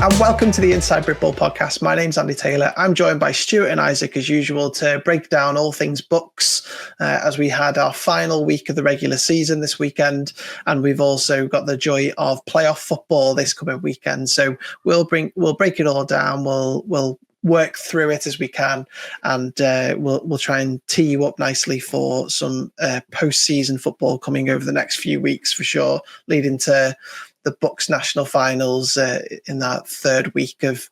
and welcome to the Inside Britball podcast. My name's Andy Taylor. I'm joined by Stuart and Isaac as usual to break down all things BUCS as we had our final week of the regular season this weekend, and we've also got the joy of playoff football this coming weekend. So we'll break it all down. We'll work through it as we can, and we'll try and tee you up nicely for some post-season football coming over the next few weeks for sure, leading to the BUCS national finals in that third week of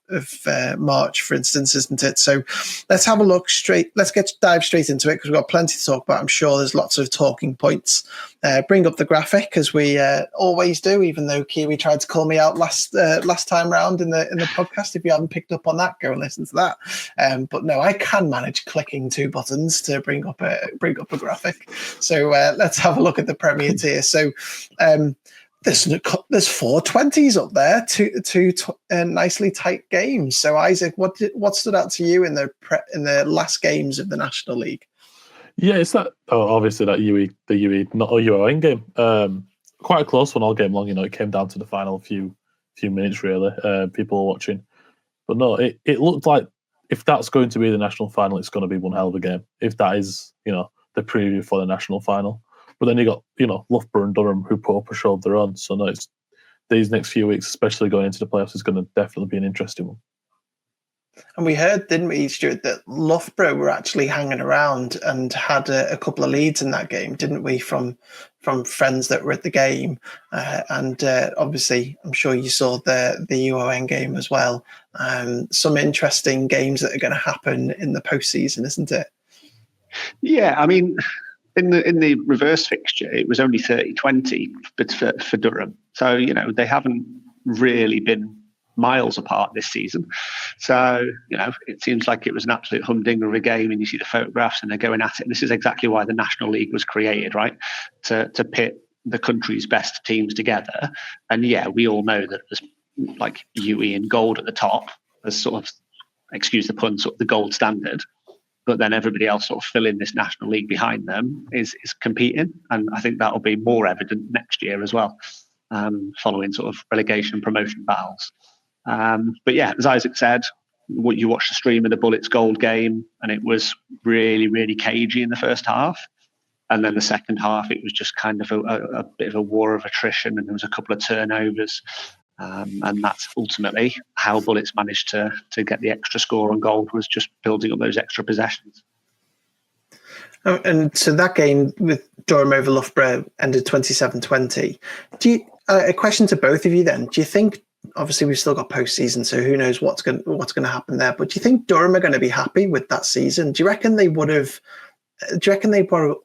March, for instance, isn't it? So let's have a look straight. Let's dive straight into it because we've got plenty to talk about. I'm sure there's lots of talking points. Bring up the graphic as we always do, even though Kiwi tried to call me out last time round in the podcast. If you haven't picked up on that, go and listen to that. But no, I can manage clicking two buttons to bring up a graphic. So let's have a look at the Premier tier. So. There's 4 20s up there, two nicely tight games. So Isaac, what stood out to you in the last games of the National League? Yeah, it's obviously that the UE not a UON game. Quite a close one all game long. It came down to the final few minutes really. People were watching, but no, it looked like if that's going to be the national final, it's going to be one hell of a game. If that is the preview for the national final. But then you got, Loughborough and Durham who put up a show of their own. So no, it's these next few weeks, especially going into the playoffs, is going to definitely be an interesting one. And we heard, didn't we, Stuart, that Loughborough were actually hanging around and had a couple of leads in that game, didn't we, from friends that were at the game. And obviously, I'm sure you saw the UON game as well. Some interesting games that are going to happen in the postseason, isn't it? Yeah, I mean... In the reverse fixture, it was only 30-20 for Durham. So, they haven't really been miles apart this season. So, it seems like it was an absolute humdinger of a game, and you see the photographs and they're going at it. And this is exactly why the National League was created, right? To pit the country's best teams together. And yeah, we all know that there's like UE and gold at the top as sort of, excuse the pun, sort of the gold standard. But then everybody else sort of filling this National League behind them is competing. And I think that'll be more evident next year as well, following sort of relegation promotion battles. But yeah, as Isaac said, you watched the stream of the Bullets Gold game, and it was really, really cagey in the first half. And then the second half, it was just kind of a bit of a war of attrition, and there was a couple of turnovers. And that's ultimately how Bullets managed to get the extra score on gold, was just building up those extra possessions. And so that game with Durham over Loughborough ended 27-20. A question to both of you then. Do you think, obviously we've still got postseason, so who knows what's going to happen there, but do you think Durham are going to be happy with that season? Do you reckon they would have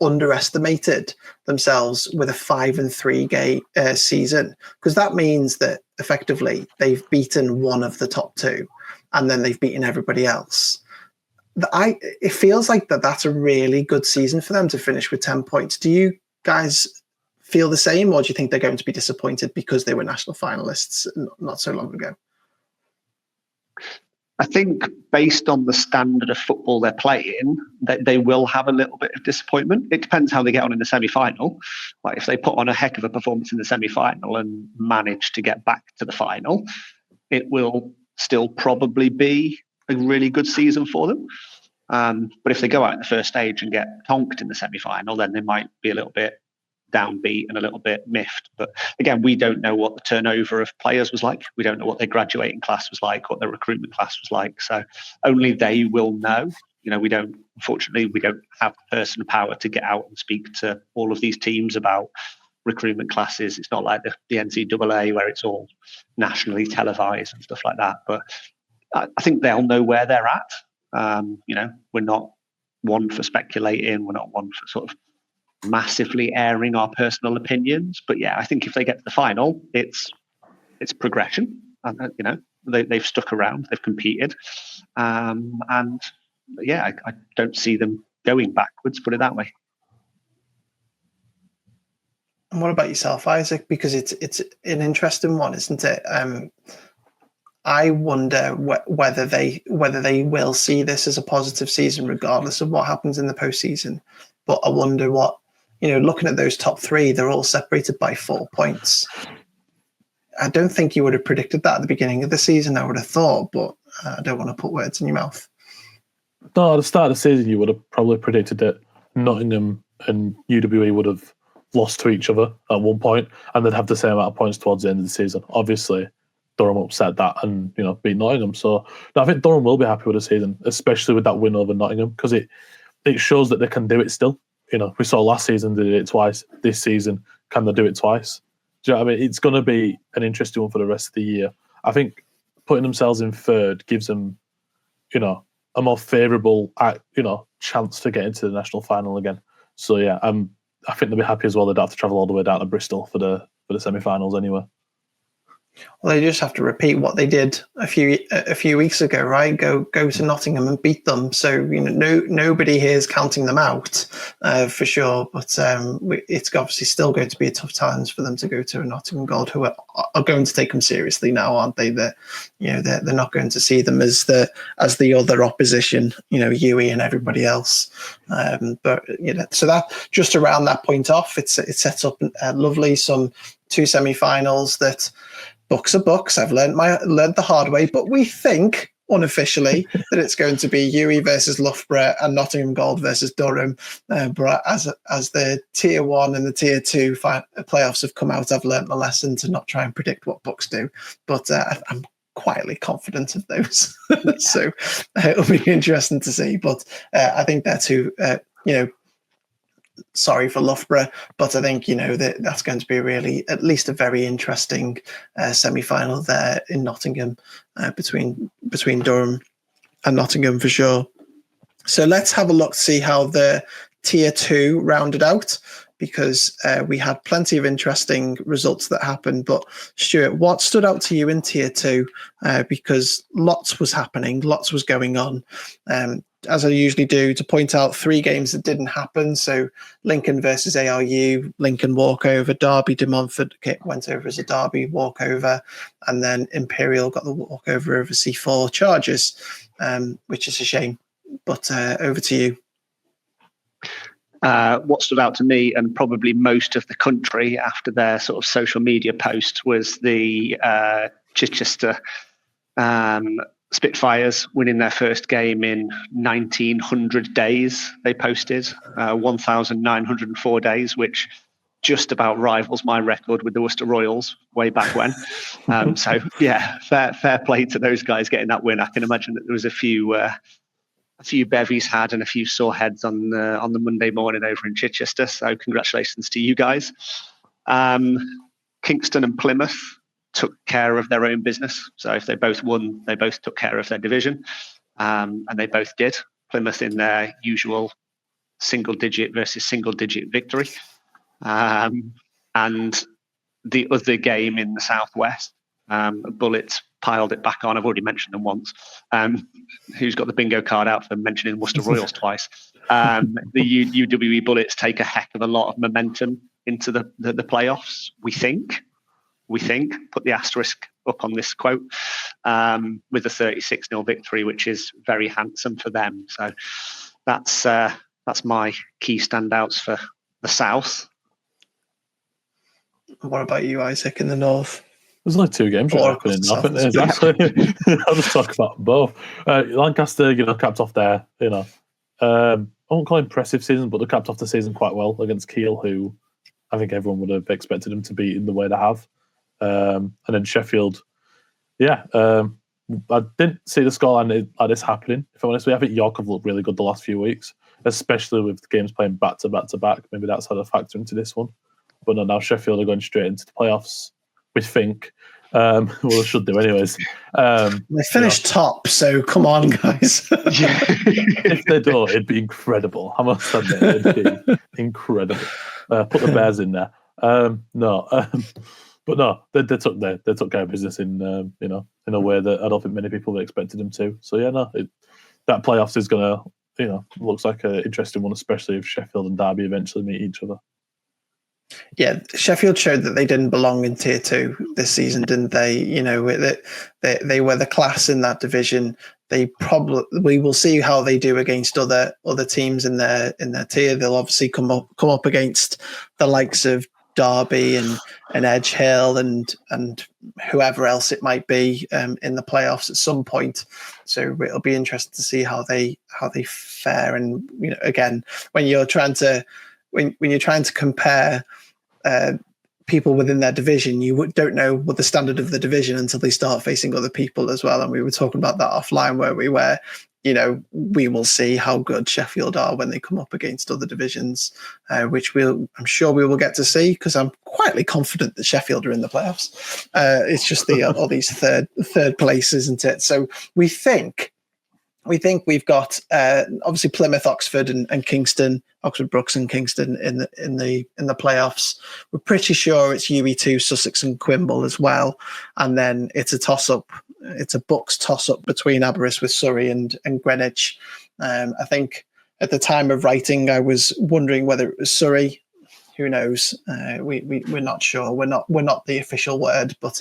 underestimated themselves with a 5-3 game season? Because that means that effectively they've beaten one of the top two, and then they've beaten everybody else. It feels like that's a really good season for them to finish with 10 points. Do you guys feel the same, or do you think they're going to be disappointed because they were national finalists not so long ago? I think based on the standard of football they're playing, they will have a little bit of disappointment. It depends how they get on in the semi-final. Like if they put on a heck of a performance in the semi-final and manage to get back to the final, it will still probably be a really good season for them. But if they go out in the first stage and get tonked in the semi-final, then they might be a little bit downbeat and a little bit miffed. But again, we don't know what the turnover of players was like. We don't know what their graduating class was like, what their recruitment class was like. So only they will know. Unfortunately, we don't have the personal power to get out and speak to all of these teams about recruitment classes. It's not like the NCAA where it's all nationally televised and stuff like that. But I think they'll know where they're at. We're not one for speculating. We're not one for sort of massively airing our personal opinions, but yeah, I think if they get to the final, it's progression, and they've stuck around, they've competed, and yeah, I don't see them going backwards, put it that way. And what about yourself, Isaac? Because it's an interesting one, isn't it? I wonder whether they will see this as a positive season, regardless of what happens in the postseason. But I wonder what, looking at those top three, they're all separated by 4 points. I don't think you would have predicted that at the beginning of the season, I would have thought, but I don't want to put words in your mouth. No, at the start of the season, you would have probably predicted that Nottingham and UWE would have lost to each other at one point, and they'd have the same amount of points towards the end of the season. Obviously, Durham upset that and beat Nottingham. So I think Durham will be happy with the season, especially with that win over Nottingham, because it shows that they can do it still. We saw last season they did it twice. This season, can they do it twice? Do you know what I mean? It's going to be an interesting one for the rest of the year. I think putting themselves in third gives them, a more favourable, chance to get into the national final again. So yeah, I think they'll be happy as well. They don't have to travel all the way down to Bristol for the semi-finals anyway. Well, they just have to repeat what they did a few weeks ago, right? Go to Nottingham and beat them. So nobody here is counting them out for sure. But it's obviously still going to be a tough times for them to go to a Nottingham Gold, who are going to take them seriously now, aren't they? They're not going to see them as the other opposition, UE and everybody else. But so that just to round that point off, it sets up lovely some 2 semi-finals that. BUCS are BUCS. I've learned the hard way, but we think unofficially that it's going to be UE versus Loughborough and Nottingham Gold versus Durham. But as the Tier 1 and the Tier 2 playoffs have come out, I've learned my lesson to not try and predict what BUCS do. But I'm quietly confident of those. So it'll be interesting to see. But I think they're two, sorry for Loughborough, but I think that's going to be at least a very interesting semi-final there in Nottingham between Durham and Nottingham for sure. So let's have a look to see how the Tier 2 rounded out, because we had plenty of interesting results that happened. But Stuart, what stood out to you in Tier 2? Because lots was happening, lots was going on. As I usually do, to point out 3 games that didn't happen. So Lincoln versus ARU, Lincoln walkover. Derby de Montfort went over as a Derby walkover. And then Imperial got the walkover over C4 Chargers, which is a shame. But over to you. What stood out to me, and probably most of the country after their sort of social media post, was the Chichester Spitfires winning their first game in 1900 days. They posted 1,904 days, which just about rivals my record with the Worcester Royals way back when. So yeah, fair play to those guys getting that win. I can imagine that there was a few bevies had and a few sore heads on the Monday morning over in Chichester. So congratulations to you guys. Kingston and Plymouth took care of their own business. So if they both won, they both took care of their division, and they both did. Plymouth in their usual single-digit versus single-digit victory. And the other game in the Southwest, Bullets piled it back on. I've already mentioned them once. Who's got the bingo card out for mentioning Worcester Royals twice? The UWE Bullets take a heck of a lot of momentum into the playoffs, we think, put the asterisk up on this quote, with a 36-0 victory, which is very handsome for them. So that's my key standouts for the South. What about you, Isaac, in the North? There's only 2 games right happening. Exactly. I'll just talk about both. Lancaster, capped off there. I won't call it impressive season, but they capped off the season quite well against Kiel, who I think everyone would have expected them to beat in the way they have. And then Sheffield, I didn't see the scoreline like this happening. If I'm honest with you, I think York have looked really good the last few weeks, especially with games playing back to back to back. Maybe that's had a factor into this one. But no, now Sheffield are going straight into the playoffs. We think. Well, they should do anyways. They finished top, so come on, guys. If they don't, it'd be incredible. I must admit, it'd be incredible. Put the Bears in there. But no, they took care of business in a way that I don't think many people expected them to. So yeah, that playoffs is gonna looks like an interesting one, especially if Sheffield and Derby eventually meet each other. Yeah, Sheffield showed that they didn't belong in Tier 2 this season, didn't they? They were the class in that division. We will see how they do against other teams in their tier. They'll obviously come up against the likes of Derby and Edge Hill and whoever else it might be in the playoffs at some point. So it'll be interesting to see how they fare. And again, when you're trying to compare people within their division, you don't know what the standard of the division until they start facing other people as well. And we were talking about that offline, where we will see how good Sheffield are when they come up against other divisions, which I'm sure we will get to see, because I'm quietly confident that Sheffield are in the playoffs. It's just all these third places, isn't it? So we think we've got obviously Plymouth, Oxford, and Kingston, Oxford Brookes and Kingston in the playoffs. We're pretty sure it's UE2, Sussex, and Quimble as well, and then it's a toss-up. It's a BUCS toss-up between Aberystwyth, Surrey, and Greenwich. I think at the time of writing, I was wondering whether it was Surrey. Who knows? We're not sure. We're not the official word, but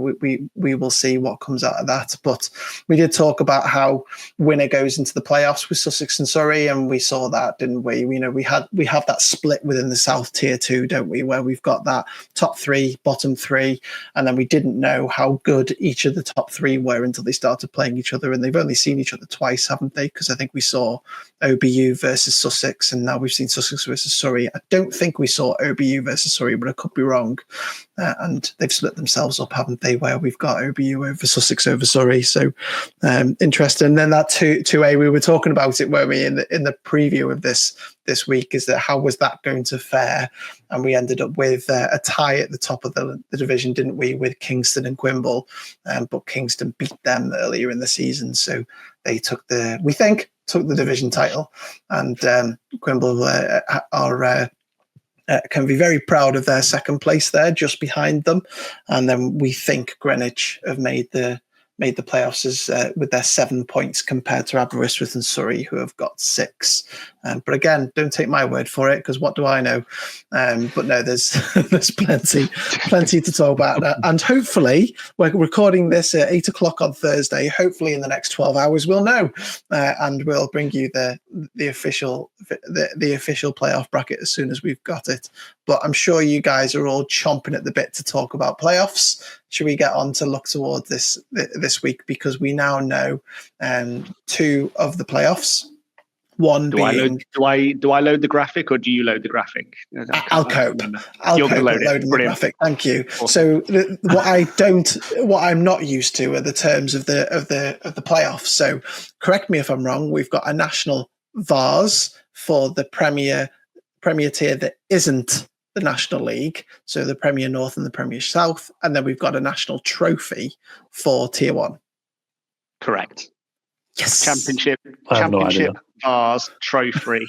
we will see what comes out of that. But we did talk about how winner goes into the playoffs with Sussex and Surrey, and we saw that, didn't we? We have that split within the South Tier 2, don't we? Where we've got that top 3, bottom 3, and then we didn't know how good each of the top 3 were until they started playing each other, and they've only seen each other twice, haven't they? Because I think we saw OBU versus Sussex, and now we've seen Sussex versus Surrey. I don't think we saw OBU versus Surrey, but I could be wrong. And they've split themselves up, haven't they, where we've got OBU over Sussex over Surrey. So interesting. And then that 2A, we were talking about it, weren't we, in the preview of this week, is that how was that going to fare? And we ended up with a tie at the top of the division, didn't we, with Kingston and Quimble. But Kingston beat them earlier in the season, so they took the division title, and Quimble can be very proud of their second place there, just behind them. And then we think Greenwich have made the playoffs with their 7 points compared to Aberystwyth and Surrey, who have got 6. But again, don't take my word for it, because what do I know? But no, there's plenty to talk about. And hopefully, we're recording this at 8:00 on Thursday. Hopefully, in the next 12 hours, we'll know, and we'll bring you the official playoff bracket as soon as we've got it. But I'm sure you guys are all chomping at the bit to talk about playoffs. Should we get on to look towards this week, because we now know 2 of the playoffs. One do I load the graphic, or do you load the graphic? I'll cope. I'll cope loading the graphic. Thank you. Awesome. So what I'm not used to are the terms of the playoffs. So correct me if I'm wrong. We've got a national Vase for the Premier tier that isn't the National League, so the Premier North and the Premier South, and then we've got a national trophy for Tier 1. Correct. Yes. Championship, Vase, trophy,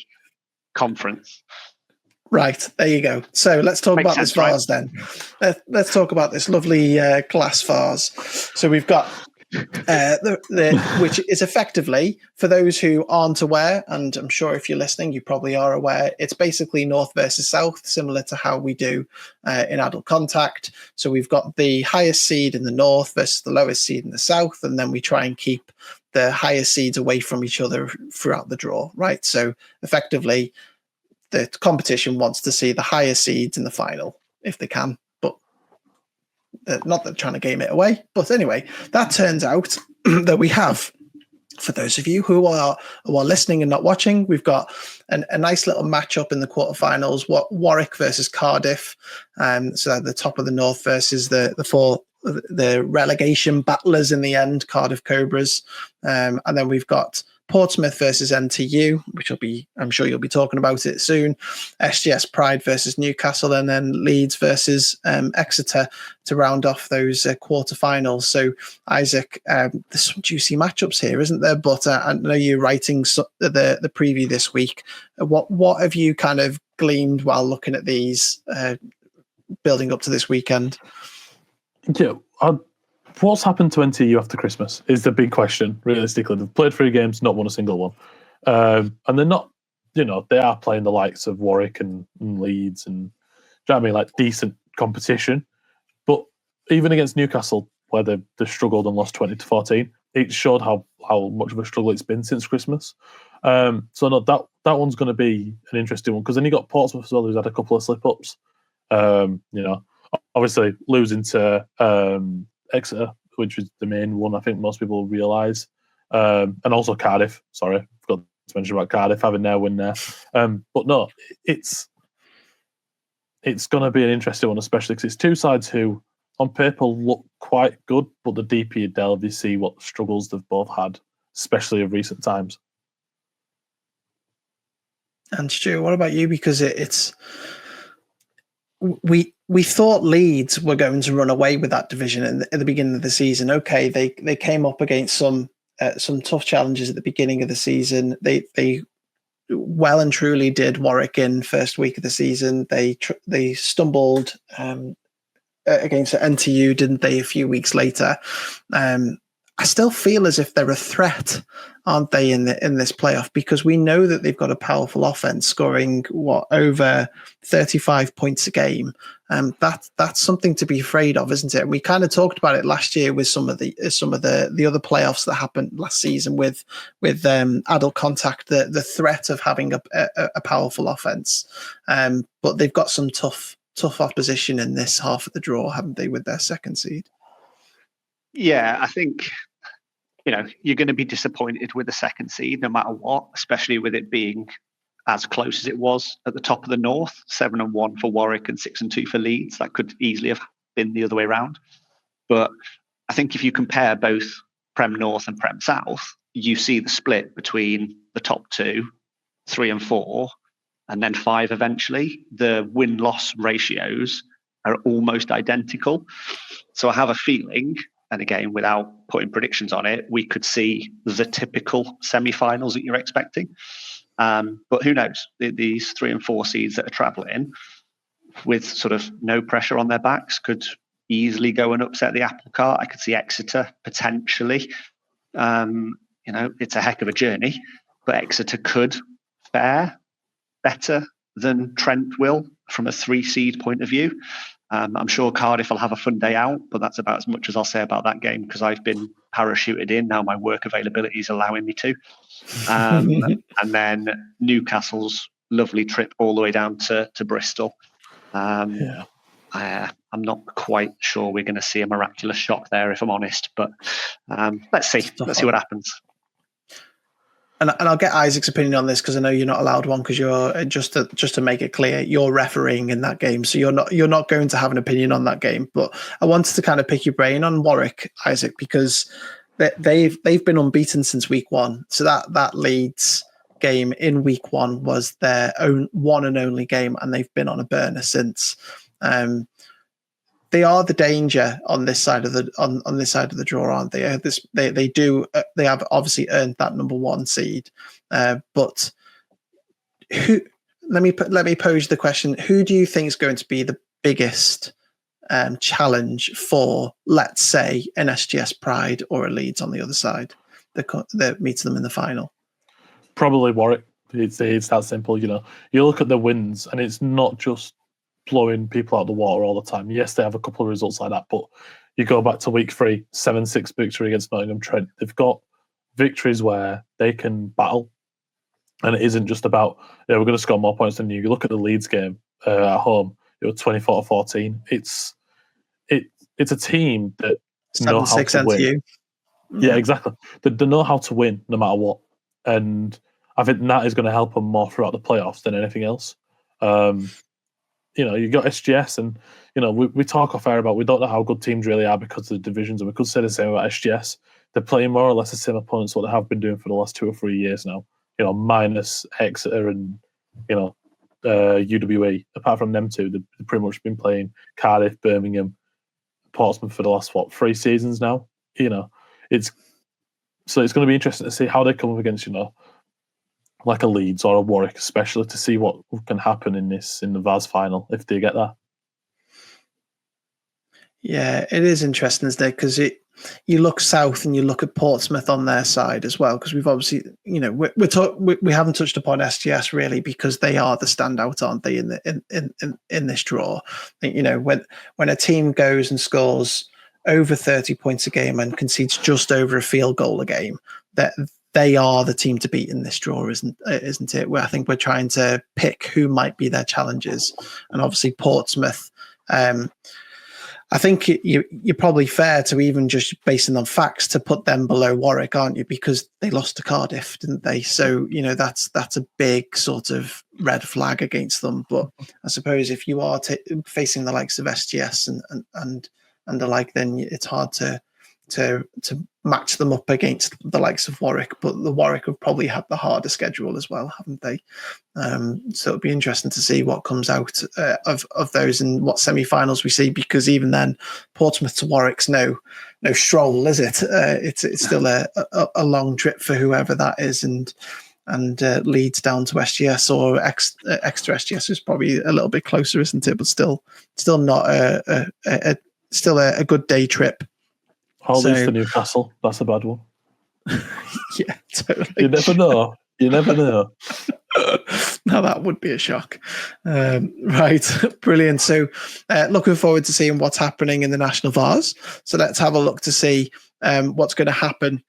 conference. Right, there you go. So let's talk about this vase then. Let's talk about this lovely glass vase. So we've got which is effectively, for those who aren't aware, and I'm sure if you're listening, you probably are aware, it's basically North versus South, similar to how we do in Adult Contact. So we've got the highest seed in the North versus the lowest seed in the South, and then we try and keep the higher seeds away from each other throughout the draw, right? So effectively, the competition wants to see the higher seeds in the final if they can. Not that trying to game it away, but anyway, that turns out that we have, for those of you who are listening and not watching, we've got a nice little matchup in the quarterfinals. Warwick versus Cardiff, so the top of the North versus the relegation battlers in the end, Cardiff Cobras, and then we've got Portsmouth versus NTU, which I'm sure you'll be talking about it soon. SGS Pride versus Newcastle, and then Leeds versus Exeter to round off those quarterfinals. So, Isaac, there's some juicy matchups here, isn't there? But I know you're writing the preview this week. What have you kind of gleaned while looking at these, building up to this weekend? Yeah, what's happened to NTU after Christmas is the big question, realistically. They've played 3 games, not won a single one. And they're not, they are playing the likes of Warwick and Leeds and, do you know what I mean, like decent competition. But even against Newcastle, where they've struggled and lost 20-14, it showed how much of a struggle it's been since Christmas. So no, that one's going to be an interesting one, because then you got Portsmouth as well, who's had a couple of slip-ups. Obviously losing to Exeter, which was the main one I think most people realise, and also Cardiff. Sorry, forgot to mention about Cardiff having their win there. But no, it's going to be an interesting one, especially because it's two sides who, on paper, look quite good, but the deeper you delve, you see what struggles they've both had, especially of recent times. And Stu, what about you? Because we thought Leeds were going to run away with that division at the beginning of the season. Okay, they came up against some tough challenges at the beginning of the season. They well and truly did Warwick in first week of the season. They stumbled against NTU, didn't they? A few weeks later, I still feel as if they're a threat, aren't they, in this playoff? Because we know that they've got a powerful offense, scoring over 35 points a game. That's something to be afraid of, isn't it? And we kind of talked about it last year with some of the other playoffs that happened last season with adult contact, the threat of having a powerful offense. But they've got some tough opposition in this half of the draw, haven't they, with their second seed? Yeah, I think, you're going to be disappointed with the second seed no matter what, especially with it being as close as it was at the top of the North, 7-1 for Warwick and 6-2 for Leeds. That could easily have been the other way around. But I think if you compare both Prem North and Prem South, you see the split between the top two, 3 and 4, and then 5 eventually. The win-loss ratios are almost identical. So I have a feeling, and again, without putting predictions on it, we could see the typical semi-finals that you're expecting. But who knows? These 3 and 4 seeds that are travelling with sort of no pressure on their backs could easily go and upset the apple cart. I could see Exeter potentially. It's a heck of a journey, but Exeter could fare better than Trent will from a 3 seed point of view. I'm sure Cardiff will have a fun day out, but that's about as much as I'll say about that game because I've been parachuted in. Now my work availability is allowing me to. And then Newcastle's lovely trip all the way down to Bristol. I'm not quite sure we're going to see a miraculous shock there, if I'm honest, but let's see. Let's see what happens. And I'll get Isaac's opinion on this because I know you're not allowed one because you're just to make it clear you're refereeing in that game, so you're not going to have an opinion on that game. But I wanted to kind of pick your brain on Warwick, Isaac, because they've been unbeaten since week 1. So that Leeds game in week 1 was their own one and only game, and they've been on a burner since. They are the danger on this side of the draw, aren't they? They have obviously earned that number 1 seed, but let me pose the question: who do you think is going to be the biggest challenge for, let's say, an SGS Pride or a Leeds on the other side that meets them in the final? Probably Warwick. It's that simple. You look at the wins, and it's not just blowing people out of the water all the time. Yes, they have a couple of results like that, but you go back to week 3, 7-6 victory against Nottingham Trent. They've got victories where they can battle, and it isn't just about we're going to score more points than you. You look at the Leeds game at home; it was 24-14. It's a team that know how to win. Yeah, exactly. They know how to win no matter what, and I think that is going to help them more throughout the playoffs than anything else. You got SGS, and we talk off air about we don't know how good teams really are because of the divisions, and we could say the same about SGS. They're playing more or less the same opponents what they have been doing for the last 2 or 3 years now. Minus Exeter and UWE. Apart from them two, they've pretty much been playing Cardiff, Birmingham, Portsmouth for the last 3 seasons now. It's going to be interesting to see how they come up against like a Leeds or a Warwick, especially to see what can happen in the Vase final if they get that. Yeah, it is interesting, isn't it? Because you look south and you look at Portsmouth on their side as well. Because we've obviously, we haven't touched upon SGS really because they are the standout, aren't they? In this draw, when a team goes and scores over 30 points a game and concedes just over a field goal a game, they are the team to beat in this draw, isn't it? Where I think we're trying to pick who might be their challengers, and obviously Portsmouth. I think you're probably fair to, even just basing on facts, to put them below Warwick, aren't you? Because they lost to Cardiff, didn't they? So that's a big sort of red flag against them. But I suppose if you are facing the likes of SGS and the like, then it's hard to match them up against the likes of Warwick. But the Warwick have probably had the harder schedule as well, haven't they? So it'll be interesting to see what comes out of those and what semi-finals we see, because even then, Portsmouth to Warwick's no stroll, is it? It's still a long trip for whoever that is, and Leeds down to SGS, or extra SGS is probably a little bit closer, isn't it? But still not a good day trip. Leeds to Newcastle, that's a bad one. Yeah, totally. You never know. Now that would be a shock. Right, brilliant. So looking forward to seeing what's happening in the National Vase. So let's have a look to see what's going to happen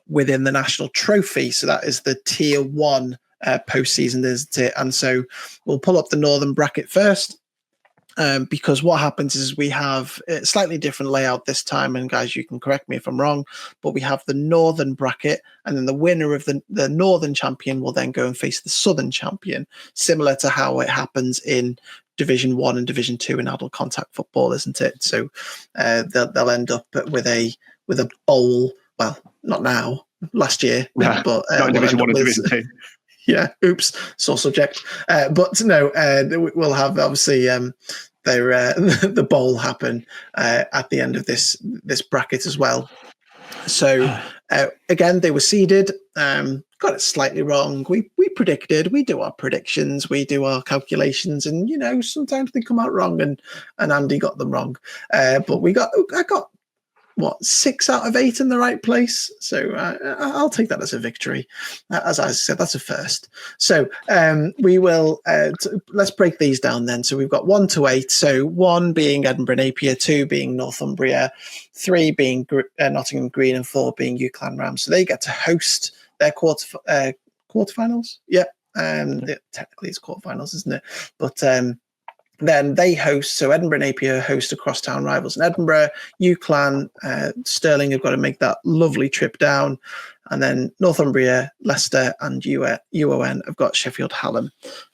within the National Trophy. So that is the Tier 1 postseason, isn't it? And so we'll pull up the Northern bracket first. Because what happens is we have a slightly different layout this time, and guys, you can correct me if I'm wrong, but we have the Northern bracket, and then the winner of the Northern champion will then go and face the Southern champion, similar to how it happens in Division 1 and Division 2 in adult contact football, isn't it? So they'll end up with a bowl. Well, not now, last year, but not in Division 1 and Division 2. Yeah, oops, sore subject. But no, we'll have obviously the bowl happen at the end of this bracket as well. So again, they were seeded. Got it slightly wrong. We predicted. We do our predictions. We do our calculations, and sometimes they come out wrong. And Andy got them wrong. But I got 6 out of 8 in the right place. So I'll take that as a victory. As I said, that's a first. So we will, let's break these down then. So we've got 1 to 8. So 1 being Edinburgh Napier, 2 being Northumbria, 3 being Nottingham Green, and 4 being UCLan Rams. So they get to host their quarterfinals. Yeah. Technically it's quarterfinals, isn't it? But then they host, so Edinburgh Napier host a crosstown rivals in Edinburgh. UCLan, Stirling have got to make that lovely trip down. And then Northumbria, Leicester and UON have got Sheffield Hallam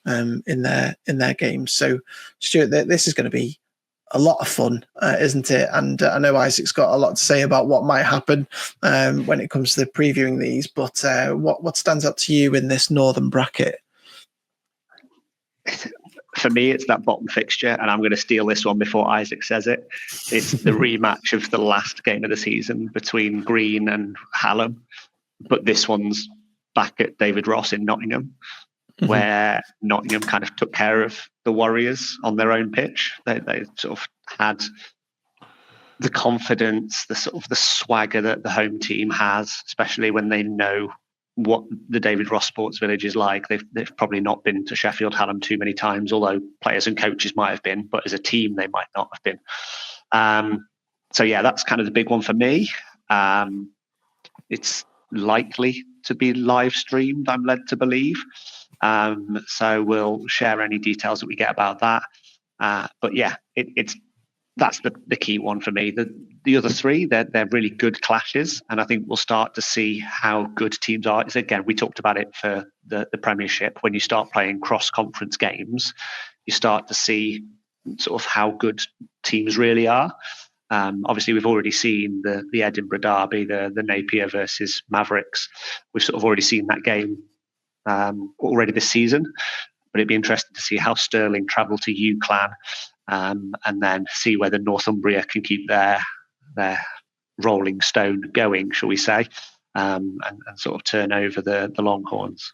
in their games. So Stuart, this is going to be a lot of fun, isn't it? And I know Isaac's got a lot to say about what might happen when it comes to previewing these, but what stands out to you in this Northern bracket? For me, it's that bottom fixture, and I'm going to steal this one before Isaac says it. It's the rematch of the last game of the season between Green and Hallam, but this one's back at David Ross in Nottingham, where Nottingham kind of took care of the Warriors on their own pitch. They sort of had the confidence, the sort of the swagger that the home team has, especially when they know what the David Ross Sports Village is like. They've probably not been to Sheffield Hallam too many times, although players and coaches might have been, but as a team they might not have been. So yeah, that's kind of the big one for me. It's likely to be live streamed, I'm led to believe. So we'll share any details that we get about that. But yeah, that's the key one for me. The other 3, they're really good clashes, and I think we'll start to see how good teams are. Again, we talked about it for the Premiership. When you start playing cross-conference games, you start to see sort of how good teams really are. Obviously, we've already seen the Edinburgh derby, the Napier versus Mavericks. We've sort of already seen that game already this season, but it'd be interesting to see how Stirling travel to UCLan, and then see whether Northumbria can keep their rolling stone going, shall we say, and sort of turn over the Longhorns.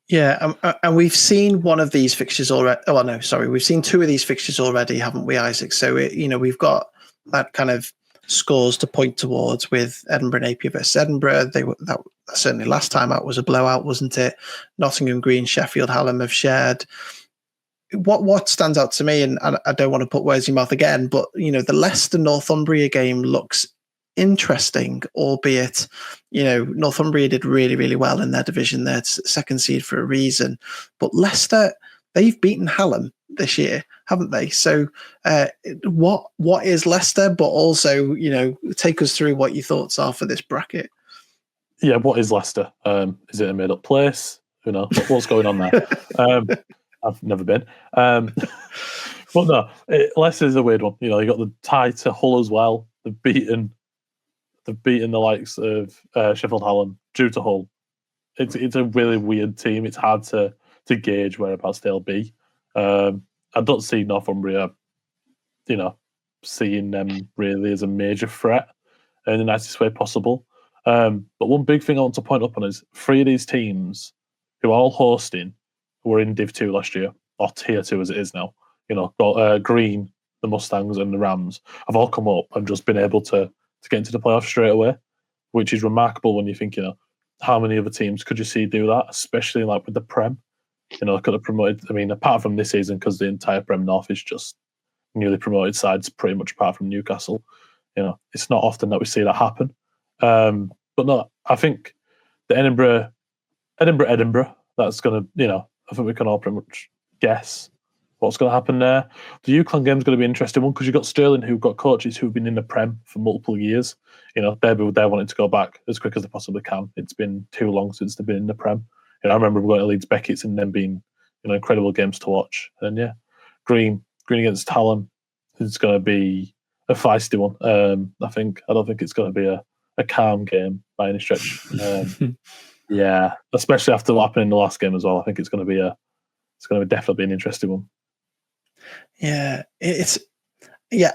Yeah, and we've seen one of these fixtures already. Oh, no, sorry. We've seen 2 of these fixtures already, haven't we, Isaac? So, we've got that kind of scores to point towards with Edinburgh Napier versus Edinburgh. That certainly last time out was a blowout, wasn't it? Nottingham Green, Sheffield Hallam have shared. What stands out to me, and I don't want to put words in your mouth again, but the Leicester Northumbria game looks interesting, albeit, Northumbria did really, really well in their division. They're second seed for a reason. But Leicester, they've beaten Hallam this year, haven't they? So what is Leicester? But also, take us through what your thoughts are for this bracket. Yeah, what is Leicester? Is it a made-up place? Who knows? What's going on there? I've never been. But no, Leicester's a weird one. You got the tie to Hull as well. They've beaten the likes of Sheffield Hallam due to Hull. It's a really weird team. It's hard to gauge whereabouts they'll be. I don't see Northumbria, seeing them really as a major threat in the nicest way possible. But one big thing I want to point up on is 3 of these teams who are all hosting were in Div 2 last year, or Tier 2 as it is now. Green, the Mustangs, and the Rams have all come up and just been able to get into the playoffs straight away, which is remarkable when you think, how many other teams could you see do that, especially like with the Prem? Could have promoted, apart from this season, because the entire Prem North is just newly promoted sides, pretty much apart from Newcastle. It's not often that we see that happen. But no, I think the Edinburgh, that's going to, I think we can all pretty much guess what's going to happen there. The UCLan game's going to be an interesting one because you've got Stirling, who've got coaches who've been in the Prem for multiple years. They're wanting to go back as quick as they possibly can. It's been too long since they've been in the Prem. I remember going to Leeds Beckett's and them being, incredible games to watch. And yeah, Green against Hallam is going to be a feisty one. I don't think it's going to be a calm game by any stretch. Yeah, especially after what happened in the last game as well. I think it's going to definitely be an interesting one. Yeah,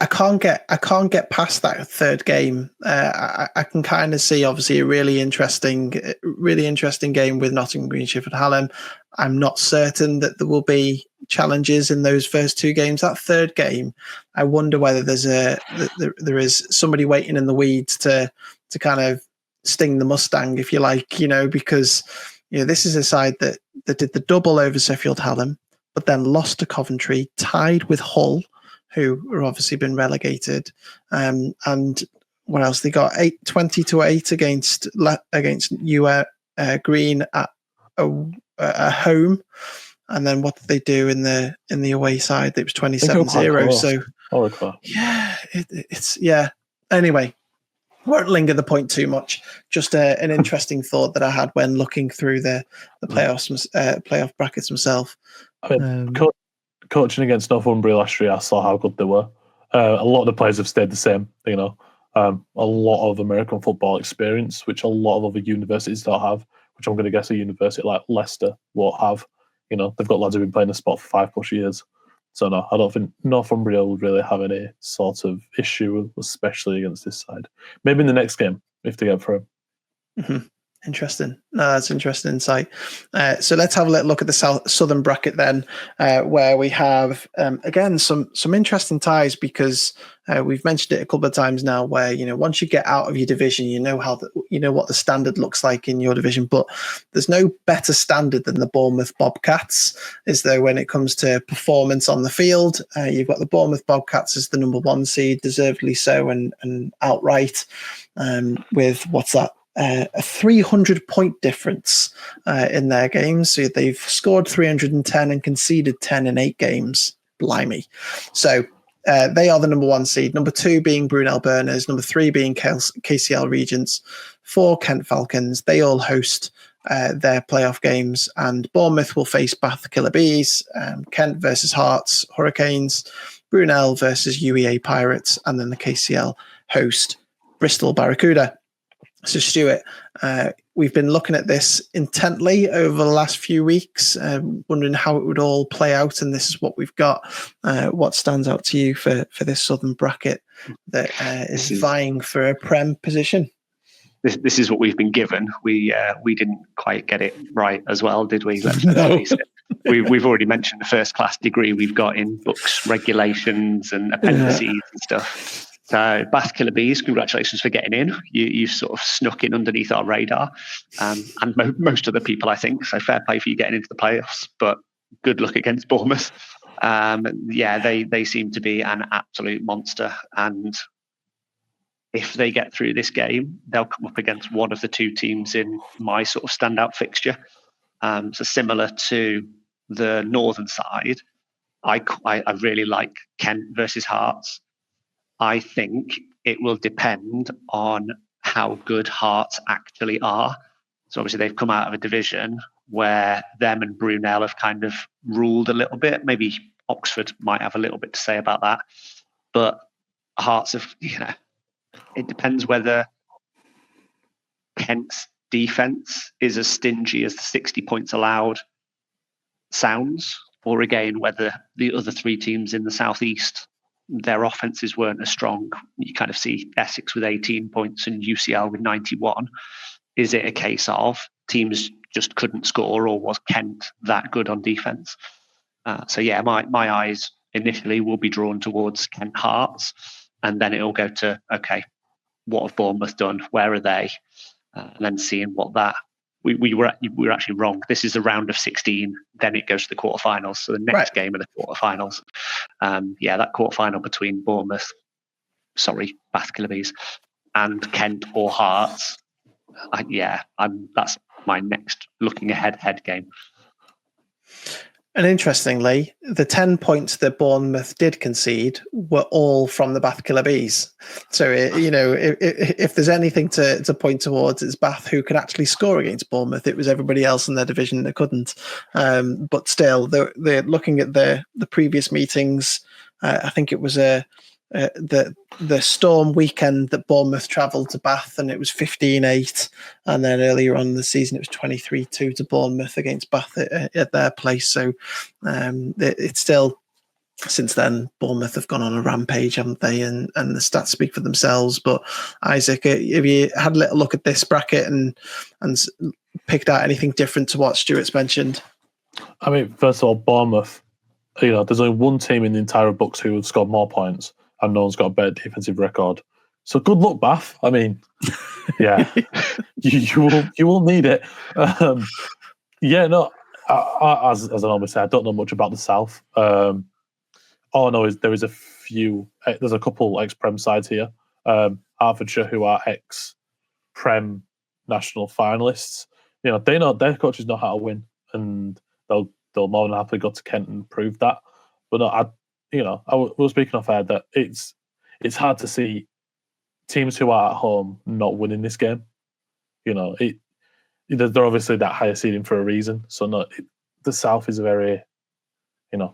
I can't get past that third game. I can kind of see obviously a really interesting game with Nottingham Green, Sheffield Hallam. I'm not certain that there will be challenges in those first 2 games. That third game, I wonder whether there is somebody waiting in the weeds to kind of sting the Mustang, if you like, because this is a side that did the double over Sheffield Hallam, but then lost to Coventry, tied with Hull, who are obviously been relegated. And what else? They got 20-8 against Green at a home. And then what did they do in the away side? It was 27-0. So yeah. Anyway, won't linger the point too much. Just an interesting thought that I had when looking through the playoff brackets myself. Coaching against Northumbria last year, I saw how good they were. A lot of the players have stayed the same. A lot of American football experience, which a lot of other universities don't have. Which I'm going to guess a university like Leicester won't have. They've got lads who've been playing the sport for 5+ years. So no, I don't think Northumbria will really have any sort of issue, especially against this side. Maybe in the next game if they get through. Mm-hmm. Interesting. No, that's interesting insight. So let's have a little look at the southern bracket then, where we have again some interesting ties because we've mentioned it a couple of times now. Where once you get out of your division, what the standard looks like in your division, but there's no better standard than the Bournemouth Bobcats, is there, when it comes to performance on the field. You've got the Bournemouth Bobcats as the number 1 seed, deservedly so, and outright with what's that? A 300-point difference in their games. So they've scored 310 and conceded 10 in 8 games. Blimey. So they are the number 1 seed. Number 2 being Brunel Burners. Number 3 being KCL Regents. 4 Kent Falcons. They all host their playoff games. And Bournemouth will face Bath Killer Bees. Kent versus Hearts Hurricanes. Brunel versus UEA Pirates. And then the KCL host Bristol Barracuda. So Stuart, we've been looking at this intently over the last few weeks, wondering how it would all play out, and this is what we've got. What stands out to you for this southern bracket that is vying for a Prem position? This is what we've been given. We didn't quite get it right as well, did we? No. We've already mentioned the first class degree we've got in BUCS regulations and appendices and stuff. So Bath Killer Bees, congratulations for getting in. You sort of snuck in underneath our radar, and most of the people, I think. So fair play for you getting into the playoffs, but good luck against Bournemouth. They seem to be an absolute monster, and if they get through this game, they'll come up against one of the two teams in my sort of standout fixture. So similar to the northern side, I really like Kent versus Hearts. I think it will depend on how good Hearts actually are. So obviously they've come out of a division where them and Brunel have kind of ruled a little bit. Maybe Oxford might have a little bit to say about that. But Hearts have, it depends whether Kent's defence is as stingy as the 60 points allowed sounds, or again, whether the other three teams in the southeast, their offenses weren't as strong. You kind of see Essex with 18 points and UCL with 91. Is it a case of teams just couldn't score, or was Kent that good on defence? So yeah, my eyes initially will be drawn towards Kent Hearts, and then it'll go to, okay, what have Bournemouth done? Where are they? And then seeing what that we were actually wrong. This is a round of 16. Then it goes to the quarterfinals. So the next game of the quarterfinals. That quarterfinal between Bath Killer and Kent or Hearts. That's my next looking ahead game. And interestingly, the 10 points that Bournemouth did concede were all from the Bath Killer Bees. So, if there's anything to point towards, it's Bath who could actually score against Bournemouth. It was everybody else in their division that couldn't. But still, they're looking at the previous meetings. I think it was the Storm weekend that Bournemouth travelled to Bath, and it was 15-8, and then earlier on in the season it was 23-2 to Bournemouth against Bath at their place. So it's still, since then, Bournemouth have gone on a rampage, haven't they? And the stats speak for themselves. But Isaac, have you had a little look at this bracket and picked out anything different to what Stuart's mentioned? I mean, first of all, Bournemouth, there's only one team in the entire BUCS who would score more points, and no one's got a better defensive record. So good luck, Bath. I mean, yeah, you will need it. As I normally say, I don't know much about the South. All I know is there's a couple ex-Prem sides here. Hertfordshire, who are ex-Prem national finalists. They know their coaches know how to win, and they'll more than happily go to Kent and prove that. But no, we were speaking off air that it's hard to see teams who are at home not winning this game. They're obviously that higher seeding for a reason. So no, the South is very,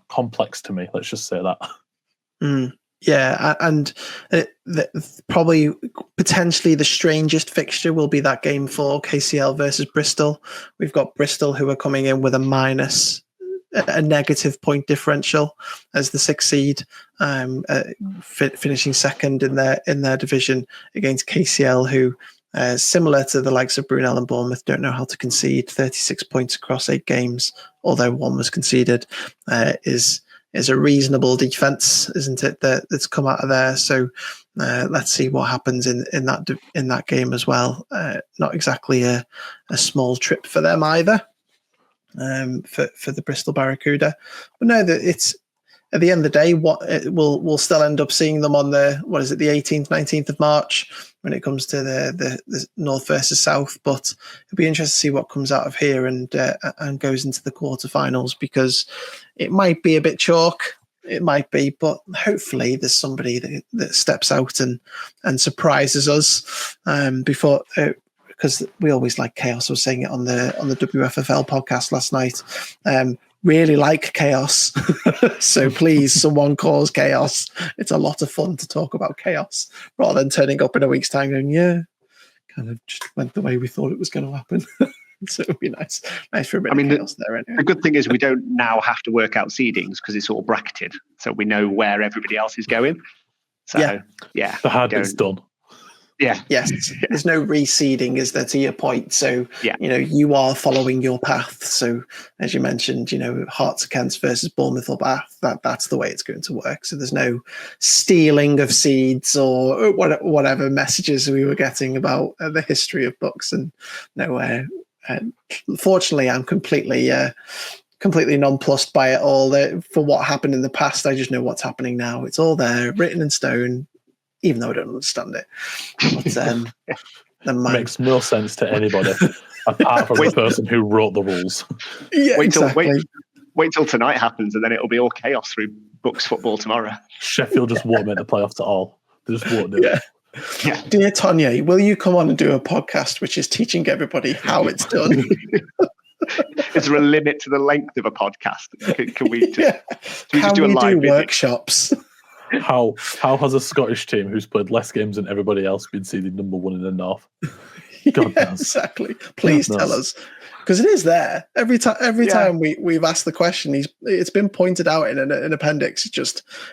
complex to me. Let's just say that. Yeah, and probably potentially the strangest fixture will be that game for KCL versus Bristol. We've got Bristol who are coming in with a negative point differential as the 6th seed, finishing second in their division against KCL, who, similar to the likes of Brunel and Bournemouth, don't know how to concede. 36 points across 8 games, although one was conceded, is a reasonable defense, isn't it? That's come out of there. So let's see what happens in that game as well. Not exactly a small trip for them either. For the Bristol Barracuda, but no, that it's at the end of the day, we'll still end up seeing them on the 18th, 19th of March when it comes to the North versus South. But it'll be interesting to see what comes out of here and goes into the quarterfinals, because it might be a bit chalk. It might be, but hopefully there's somebody that steps out and surprises us before. Because we always like chaos. I was saying it on the WFFL podcast last night. Really like chaos. So please, someone cause chaos. It's a lot of fun to talk about chaos rather than turning up in a week's time going, yeah, kind of just went the way we thought it was going to happen. So it would be nice for a bit of chaos there. Anyway. The good thing is we don't now have to work out seedings because it's all bracketed. So we know where everybody else is going. So yeah the hard bit's done. Yeah. Yes. There's no reseeding, is there, to your point? So, you are following your path. So, as you mentioned, Hearts against versus Bournemouth or Bath, that's the way it's going to work. So there's no stealing of seeds or whatever messages we were getting about the history of BUCS. And nowhere. Fortunately, I'm completely nonplussed by it all. For what happened in the past, I just know what's happening now. It's all there, written in stone. even though I don't understand it. But, never mind. Makes no sense to anybody apart from the person who wrote the rules. Yeah, exactly. Wait till tonight happens, and then it'll be all chaos through BUCS football tomorrow. Sheffield just won't make the playoffs at all. They just won't do it. Yeah. Dear Tonya, will you come on and do a podcast which is teaching everybody how it's done? Is there a limit to the length of a podcast? Can we just, can do a we live do workshops? How has a Scottish team who's played less games than everybody else been seeded number one in the North? God knows. Exactly. Please tell us. Because it is there. Every time we've asked the question, it's been pointed out in an appendix.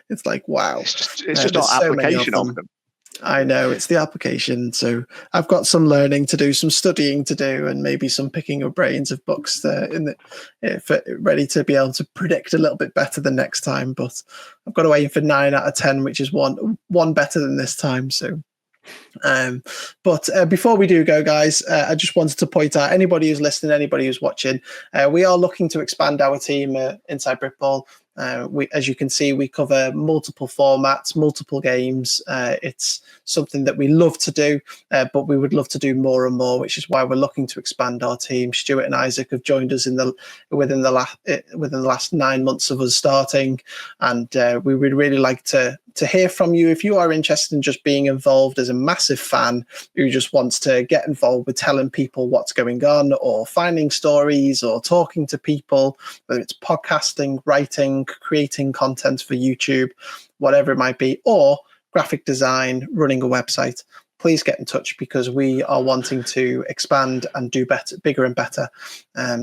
It's like, wow. It's just not application of them. I know, it's the application. So I've got some learning to do, some studying to do, and maybe some picking of brains of books ready to be able to predict a little bit better than next time. But I've got to aim for 9 out of 10, which is one better than this time. So. But before we do go, guys, I just wanted to point out, anybody who's listening, anybody who's watching, we are looking to expand our team inside Britball. As you can see, we cover multiple formats, multiple games. It's something that we love to do, but we would love to do more and more, which is why we're looking to expand our team. Stuart and Isaac have joined us within the last 9 months of us starting, and we would really like to hear from you if you are interested in just being involved as a massive fan who just wants to get involved with telling people what's going on, or finding stories, or talking to people, whether it's podcasting, writing, creating content for YouTube, whatever it might be, or graphic design, running a website. Please get in touch, because we are wanting to expand and do better, bigger and better.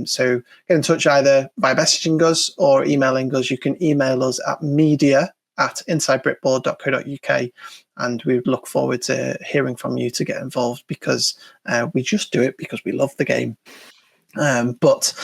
So get in touch either by messaging us or emailing us. You can email us at media@insidebritball.co.uk, and we look forward to hearing from you to get involved, because we just do it because we love the game. But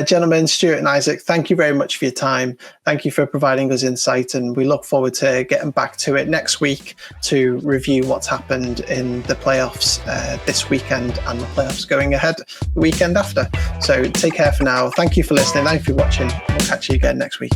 gentlemen, Stuart and Isaac, thank you very much for your time. Thank you for providing us insight, and we look forward to getting back to it next week to review what's happened in the playoffs this weekend, and the playoffs going ahead the weekend after. So take care for now. Thank you for listening. Thank you for watching. We'll catch you again next week.